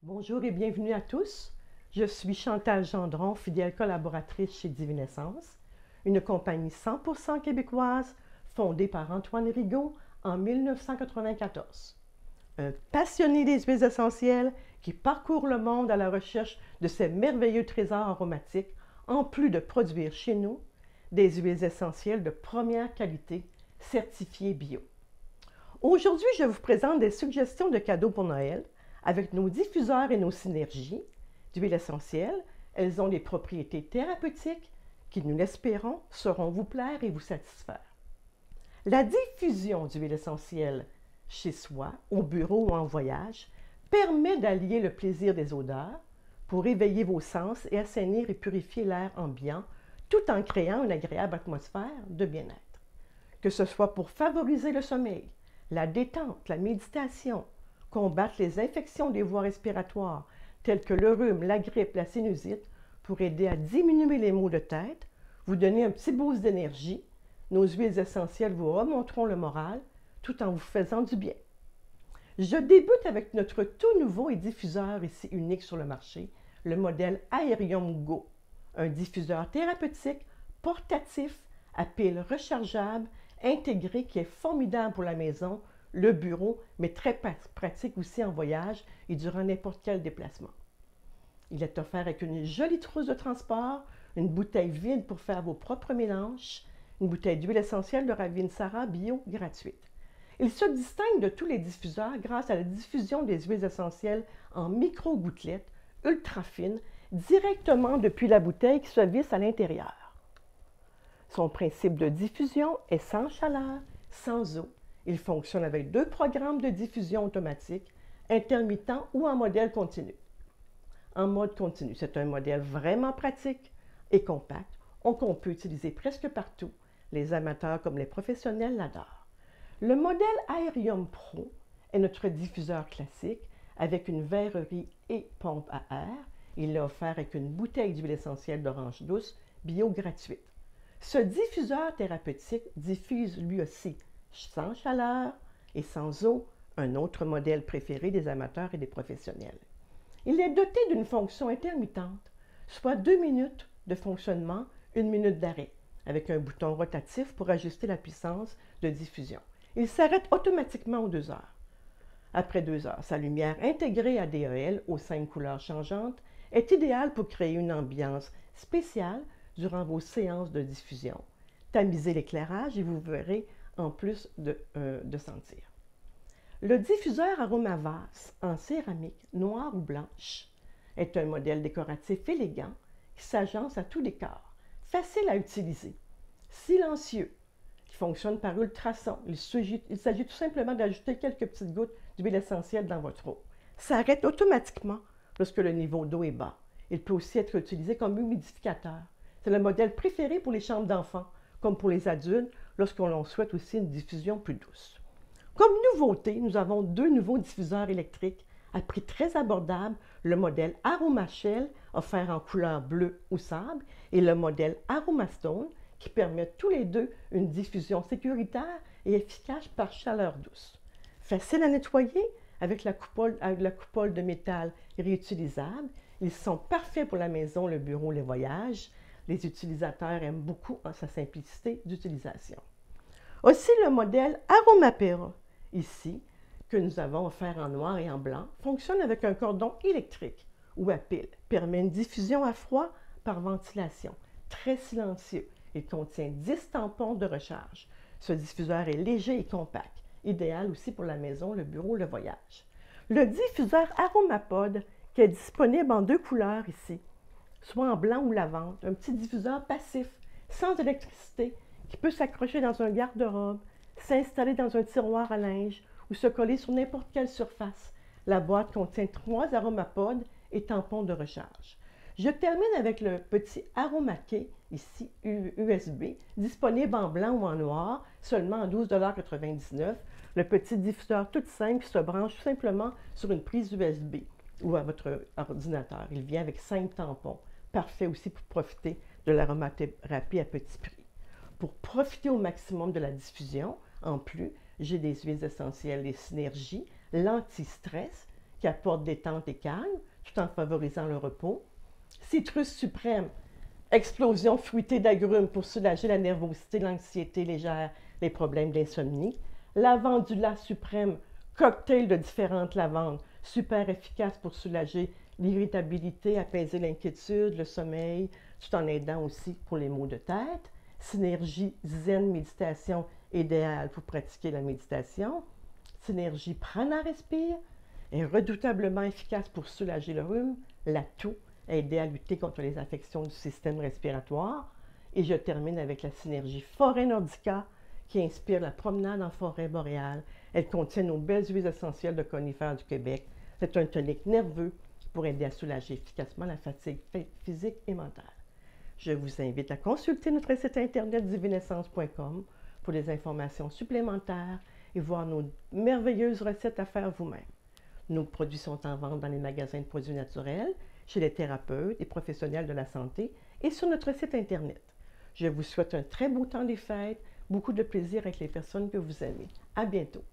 Bonjour et bienvenue à tous. Je suis Chantal Gendron, fidèle collaboratrice chez Divinescence, une compagnie 100% québécoise fondée par Antoine Rigaud en 1994. Un passionné des huiles essentielles qui parcourt le monde à la recherche de ces merveilleux trésors aromatiques, en plus de produire chez nous des huiles essentielles de première qualité, certifiées bio. Aujourd'hui, je vous présente des suggestions de cadeaux pour Noël avec nos diffuseurs et nos synergies d'huiles essentielles. Elles ont des propriétés thérapeutiques qui, nous l'espérons, sauront vous plaire et vous satisfaire. La diffusion d'huiles essentielles chez soi, au bureau ou en voyage, permet d'allier le plaisir des odeurs pour éveiller vos sens et assainir et purifier l'air ambiant, tout en créant une agréable atmosphère de bien-être. Que ce soit pour favoriser le sommeil, la détente, la méditation, combattre les infections des voies respiratoires telles que le rhume, la grippe, la sinusite, pour aider à diminuer les maux de tête, vous donner un petit boost d'énergie. Nos huiles essentielles vous remonteront le moral tout en vous faisant du bien. Je débute avec notre tout nouveau diffuseur ici unique sur le marché, le modèle Aerium Go, un diffuseur thérapeutique portatif à pile rechargeable, intégré qui est formidable pour la maison, le bureau, mais très pratique aussi en voyage et durant n'importe quel déplacement. Il est offert avec une jolie trousse de transport, une bouteille vide pour faire vos propres mélanges, une bouteille d'huile essentielle de Ravinsara bio gratuite. Il se distingue de tous les diffuseurs grâce à la diffusion des huiles essentielles en micro-gouttelettes ultra fines directement depuis la bouteille qui se visse à l'intérieur. Son principe de diffusion est sans chaleur, sans eau. Il fonctionne avec 2 programmes de diffusion automatique, intermittent ou en modèle continu. En mode continu, c'est un modèle vraiment pratique et compact, qu'on peut utiliser presque partout. Les amateurs comme les professionnels l'adorent. Le modèle Aerium Pro est notre diffuseur classique avec une verrerie et pompe à air. Il est offert avec une bouteille d'huile essentielle d'orange douce bio gratuite. Ce diffuseur thérapeutique diffuse lui aussi sans chaleur et sans eau, un autre modèle préféré des amateurs et des professionnels. Il est doté d'une fonction intermittente, soit 2 minutes de fonctionnement, 1 minute d'arrêt, avec un bouton rotatif pour ajuster la puissance de diffusion. Il s'arrête automatiquement aux 2 heures. Après 2 heures, sa lumière intégrée à DEL aux 5 couleurs changeantes est idéale pour créer une ambiance spéciale durant vos séances de diffusion. Tamisez l'éclairage et vous verrez en plus de sentir. Le diffuseur Aromavas en céramique noire ou blanche est un modèle décoratif élégant qui s'agence à tous les corps, facile à utiliser, silencieux, qui fonctionne par ultrasons. Il s'agit tout simplement d'ajouter quelques petites gouttes d'huile essentielle dans votre eau. Ça arrête automatiquement lorsque le niveau d'eau est bas. Il peut aussi être utilisé comme humidificateur. C'est le modèle préféré pour les chambres d'enfants, comme pour les adultes, lorsqu'on souhaite aussi une diffusion plus douce. Comme nouveauté, nous avons 2 nouveaux diffuseurs électriques à prix très abordable, le modèle Aromashell, offert en couleur bleue ou sable, et le modèle Aromastone, qui permettent tous les deux une diffusion sécuritaire et efficace par chaleur douce. Facile à nettoyer avec la coupole de métal réutilisable. Ils sont parfaits pour la maison, le bureau, les voyages. Les utilisateurs aiment beaucoup sa simplicité d'utilisation. Aussi, le modèle Aromapera, ici, que nous avons offert en noir et en blanc, fonctionne avec un cordon électrique ou à pile, permet une diffusion à froid par ventilation, très silencieux. Il contient 10 tampons de recharge. Ce diffuseur est léger et compact, idéal aussi pour la maison, le bureau, le voyage. Le diffuseur Aromapod, qui est disponible en 2 couleurs ici, soit en blanc ou lavande, un petit diffuseur passif, sans électricité, qui peut s'accrocher dans un garde-robe, s'installer dans un tiroir à linge ou se coller sur n'importe quelle surface. La boîte contient 3 aromapodes et tampons de recharge. Je termine avec le petit Aromakey, ici USB, disponible en blanc ou en noir, seulement à 12,99 $. Le petit diffuseur tout simple qui se branche tout simplement sur une prise USB ou à votre ordinateur. Il vient avec 5 tampons. Parfait aussi pour profiter de l'aromathérapie à petit prix. Pour profiter au maximum de la diffusion, en plus, j'ai des huiles essentielles, les synergies, l'anti-stress qui apporte détente et calme, tout en favorisant le repos. Citrus suprême, explosion fruitée d'agrumes pour soulager la nervosité, l'anxiété légère, les problèmes d'insomnie. Lavandula suprême, cocktail de différentes lavandes, super efficace pour soulager l'irritabilité, apaiser l'inquiétude, le sommeil, tout en aidant aussi pour les maux de tête. Synergie zen méditation, idéale pour pratiquer la méditation. Synergie prana respire, est redoutablement efficace pour soulager le rhume, la toux, aider à lutter contre les affections du système respiratoire. Et je termine avec la synergie forêt nordica qui inspire la promenade en forêt boréale. Elle contient nos belles huiles essentielles de conifères du Québec. C'est un tonique nerveux pour aider à soulager efficacement la fatigue physique et mentale. Je vous invite à consulter notre site internet divinescence.com pour des informations supplémentaires et voir nos merveilleuses recettes à faire vous-même. Nos produits sont en vente dans les magasins de produits naturels, chez les thérapeutes et professionnels de la santé et sur notre site internet. Je vous souhaite un très beau temps des fêtes, beaucoup de plaisir avec les personnes que vous aimez. À bientôt!